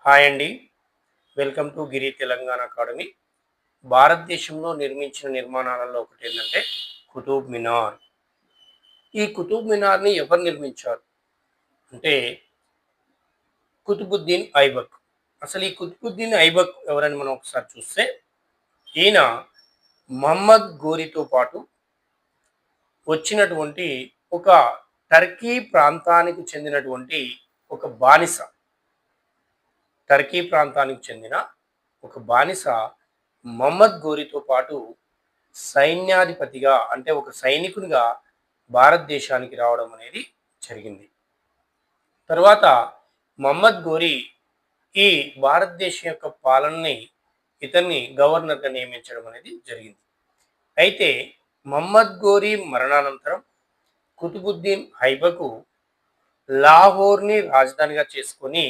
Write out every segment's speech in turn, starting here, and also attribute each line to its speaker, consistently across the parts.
Speaker 1: Hi అండి. Welcome to Giri Telangana academy. భారతదేశంలో నిర్మించిన నిర్మాణాలలో ఒకటేంటంటే కుతుబ్ మినార్. ఈ కుతుబ్ మినార్‌ని ఎవరు నిర్మించారు? అంటే కుతుబుద్దీన్ ఐబక్. అసలు ఈ కుతుబుద్దీన్ ఐబక్ ఎవరని మనం ఒకసారి చూస్తే, ఈయన మహమ్మద్ గోరీతో పాటు వచ్చినటువంటి ఒక టర్కీ ప్రాంతానికి చెందినటువంటి ఒక బానిస. టర్కీ ప్రాంతానికి చెందిన ఒక బానిస మహమ్మద్ గోరీతో పాటు సైన్యాధిపతిగా అంటే ఒక సైనికునిగా భారతదేశానికి రావడం అనేది జరిగింది. తర్వాత మహమ్మద్ గోరీ ఈ భారతదేశం యొక్క పాలనని ఇతన్ని గవర్నర్గా నియమించడం అనేది జరిగింది. అయితే మహమ్మద్ గోరీ మరణానంతరం కుతుబుద్దీన్ ఐబకు లాహోర్ని రాజధానిగా చేసుకొని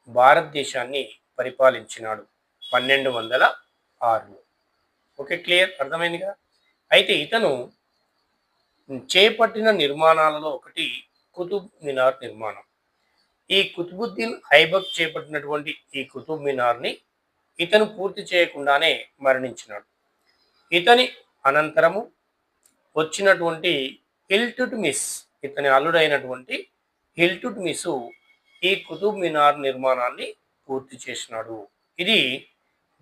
Speaker 1: భారతదేశాన్ని పరిపాలించినాడు 1206లో. ఓకే, క్లియర్, అర్థమైంది కదా. అయితే ఇతను చేపట్టిన నిర్మాణాలలో ఒకటి కుతుబ్ మినార్ నిర్మాణం. ఈ కుతుబుద్దీన్ ఐబక్ చేపట్టినటువంటి ఈ కుతుబ్ మినార్ని ఇతను పూర్తి చేయకుండానే మరణించినాడు. ఇతని అనంతరము వచ్చినటువంటి ఇల్టుట్మిస్, ఇతని అల్లుడైనటువంటి ఇల్టుట్మిసు ఈ కుతుబ్ మినార్ నిర్మాణాన్ని పూర్తి చేసినాడు. ఇది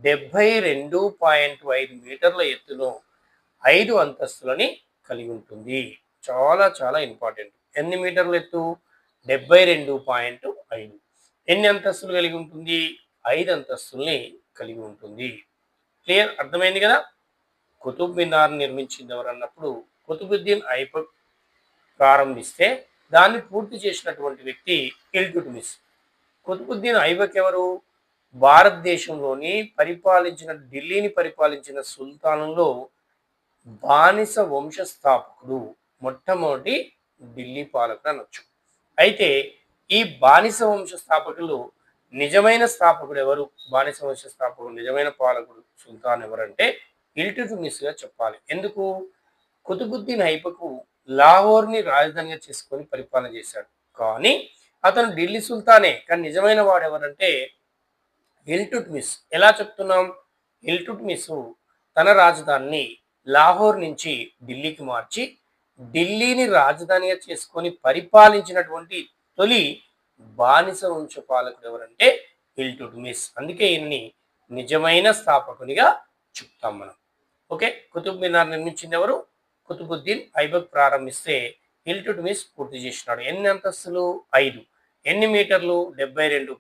Speaker 1: 72.5 మీటర్ల ఎత్తులో 5 అంతస్తులని కలిగి ఉంటుంది. చాలా చాలా ఇంపార్టెంట్. ఎన్ని మీటర్ల ఎత్తు? 72.5. ఎన్ని అంతస్తులు కలిగి ఉంటుంది? 5 అంతస్తుల్ని కలిగి ఉంటుంది. క్లియర్, అర్థమైంది కదా. కుతుబ్ మినార్ నిర్మించింది ఎవరన్నప్పుడు కుతుబుద్దీన్ ఐబక్ ప్రారంభిస్తే దాన్ని పూర్తి చేసినటువంటి వ్యక్తి ఇల్టుట్మిస్. కుతుబుద్దీన్ ఐబక్ ఎవరు? భారతదేశంలోని ఢిల్లీని పరిపాలించిన సుల్తానుల్లో బానిస వంశస్థాపకుడు, మొట్టమొదటి ఢిల్లీ పాలకుడు అనొచ్చు. అయితే ఈ బానిస వంశ స్థాపకులు నిజమైన స్థాపకుడు ఎవరు? బానిస వంశ స్థాపకుడు నిజమైన పాలకుడు సుల్తాన్ ఎవరంటే ఇల్టుట్మిస్గా చెప్పాలి. ఎందుకు? కుతుబుద్దీన్ ఐబకు లాహోర్ని రాజధానిగా చేసుకొని పరిపాలన చేశాడు, కానీ అతను ఢిల్లీ సుల్తానే, కానీ నిజమైన వాడు ఎవరంటే ఇల్టుట్మిస్. ఎలా చెప్తున్నాం? ఇల్టుట్మిస్ తన రాజధానిని లాహోర్ నుంచి ఢిల్లీకి మార్చి ఢిల్లీని రాజధానిగా చేసుకొని పరిపాలించినటువంటి తొలి బానిస వంశ పాలకుడు ఎవరంటే ఇల్టుట్మిస్. అందుకే ఈయన్ని నిజమైన స్థాపకునిగా చెప్తాం మనం. ఓకే, కుతుబ్ మినార్ నిర్మించింది ఎవరు? కుతుబుద్దీన్ ఐబక్ ప్రారంభిస్తే ఇల్టుట్మిస్ పూర్తి చేసినాడు. ఎన్ని అంతస్తులు? 5. ఎన్ని మీటర్లు? 72.